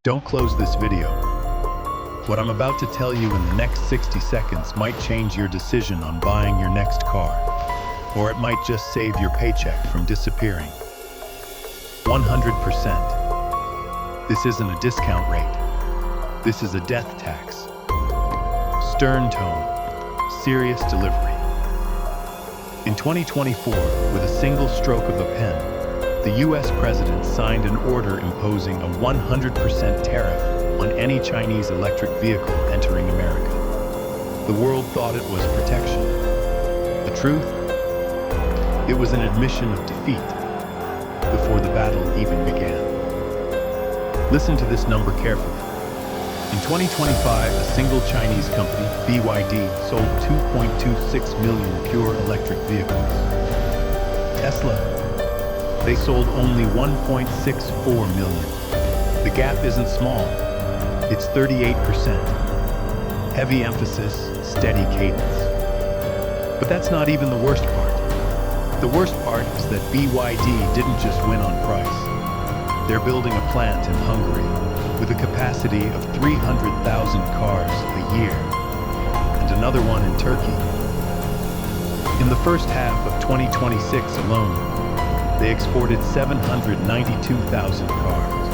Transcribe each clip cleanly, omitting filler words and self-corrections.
Don't close this video. What I'm about to tell you in the next 60 seconds might change your decision on buying your next car, or it might just save your paycheck from disappearing. 100%. This isn't a discount rate. This is a death tax. Stern tone, serious delivery. In 2024, with a single stroke of a pen, the US president signed an order imposing a 100% tariff on any Chinese electric vehicle entering America. The world thought it was protection. The truth? It was an admission of defeat before the battle even began. Listen to this number carefully. In 2025, a single Chinese company, BYD, sold 2.26 million pure electric vehicles. Tesla, they sold only 1.64 million. The gap isn't small. It's 38%. Heavy emphasis, steady cadence. But that's not even the worst part. The worst part is that BYD didn't just win on price. They're building a plant in Hungary with a capacity of 300,000 cars a year, and another one in Turkey. In the first half of 2026 alone, they exported 792,000 cars.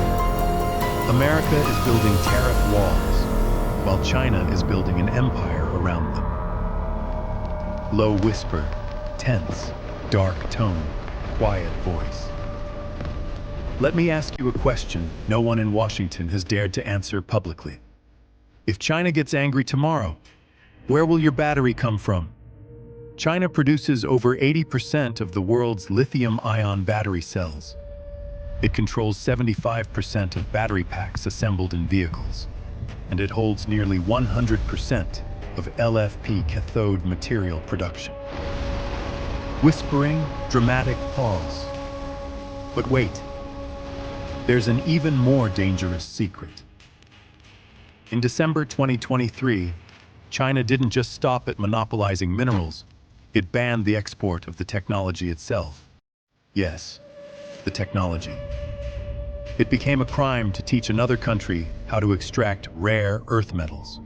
America is building tariff walls, while China is building an empire around them. Low whisper, tense, dark tone, quiet voice. Let me ask you a question no one in Washington has dared to answer publicly. If China gets angry tomorrow, where will your battery come from? China produces over 80% of the world's lithium-ion battery cells. It controls 75% of battery packs assembled in vehicles, and it holds nearly 100% of LFP cathode material production. Whispering, dramatic pause. But wait. There's an even more dangerous secret. In December 2023, China didn't just stop at monopolizing minerals, it banned the export of the technology itself. Yes, the technology. It became a crime to teach another country how to extract rare earth metals.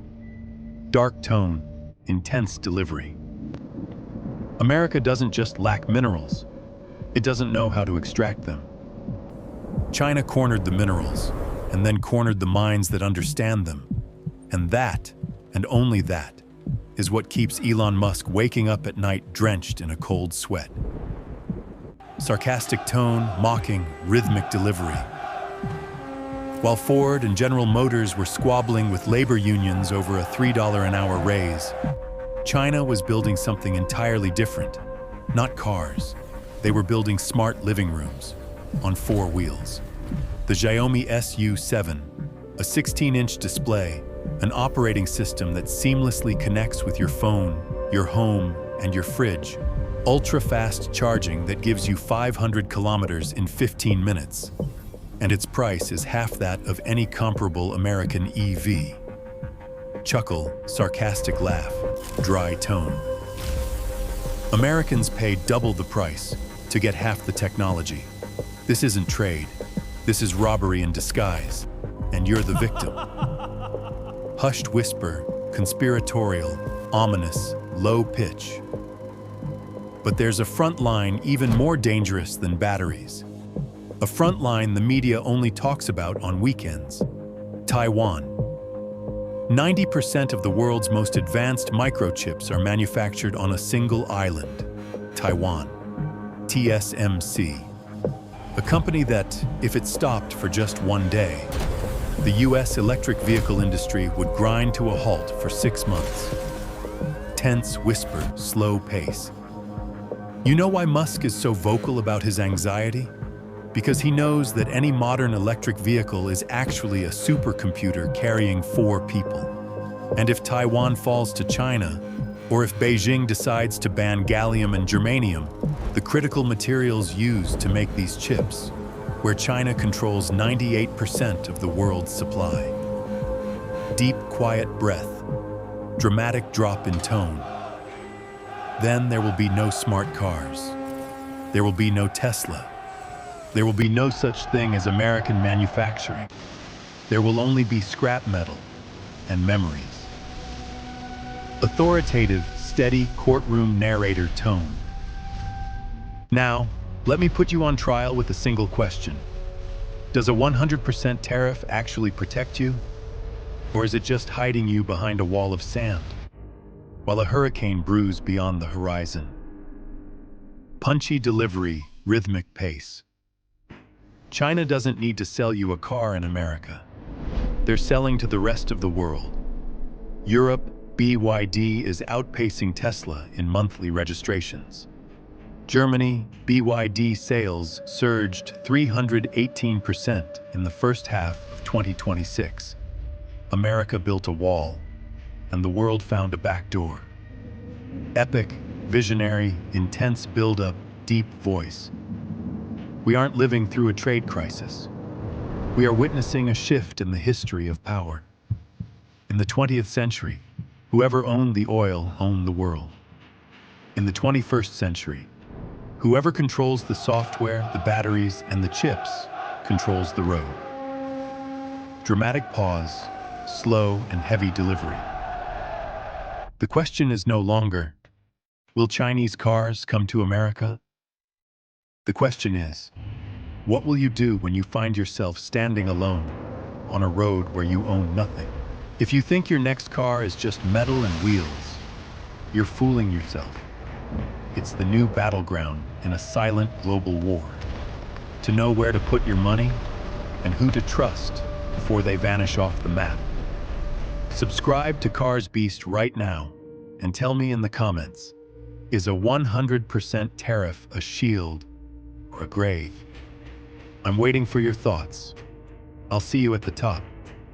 Dark tone, intense delivery. America doesn't just lack minerals, it doesn't know how to extract them. China cornered the minerals, and then cornered the minds that understand them. And that, and only that, is what keeps Elon Musk waking up at night drenched in a cold sweat. Sarcastic tone, mocking, rhythmic delivery. While Ford and General Motors were squabbling with labor unions over a $3 an hour raise, China was building something entirely different. Not cars. They were building smart living rooms on 4 wheels. The Xiaomi SU7, a 16-inch display, an operating system that seamlessly connects with your phone, your home, and your fridge. Ultra-fast charging that gives you 500 kilometers in 15 minutes. And its price is half that of any comparable American EV. Chuckle, sarcastic laugh, dry tone. Americans pay double the price to get half the technology. This isn't trade. This is robbery in disguise, and you're the victim. Hushed whisper, conspiratorial, ominous, low pitch. But there's a front line even more dangerous than batteries. A front line the media only talks about on weekends. Taiwan. 90% of the world's most advanced microchips are manufactured on a single island, Taiwan. TSMC. A company that, if it stopped for just one day, the US electric vehicle industry would grind to a halt for 6 months. Tense whisper, slow pace. You know why Musk is so vocal about his anxiety? Because he knows that any modern electric vehicle is actually a supercomputer carrying 4 people. And if Taiwan falls to China, or if Beijing decides to ban gallium and germanium, the critical materials used to make these chips, where China controls 98% of the world's supply. Deep, quiet breath, dramatic drop in tone. Then there will be no smart cars. There will be no Tesla. There will be no such thing as American manufacturing. There will only be scrap metal and memories. Authoritative, steady courtroom narrator tone. Now, let me put you on trial with a single question. Does a 100% tariff actually protect you? Or is it just hiding you behind a wall of sand, while a hurricane brews beyond the horizon? Punchy delivery, rhythmic pace. China doesn't need to sell you a car in America. They're selling to the rest of the world. Europe, BYD is outpacing Tesla in monthly registrations. Germany, BYD sales surged 318% in the first half of 2026. America built a wall, and the world found a back door. Epic, visionary, intense build-up, deep voice. We aren't living through a trade crisis. We are witnessing a shift in the history of power. In the 20th century, whoever owned the oil owned the world. In the 21st century, whoever controls the software, the batteries, and the chips controls the road. Dramatic pause, slow and heavy delivery. The question is no longer, will Chinese cars come to America? The question is, what will you do when you find yourself standing alone on a road where you own nothing? If you think your next car is just metal and wheels, you're fooling yourself. It's the new battleground in a silent global war. To know where to put your money and who to trust before they vanish off the map. Subscribe to Cars Beast right now and tell me in the comments, is a 100% tariff a shield or a grave? I'm waiting for your thoughts. I'll see you at the top.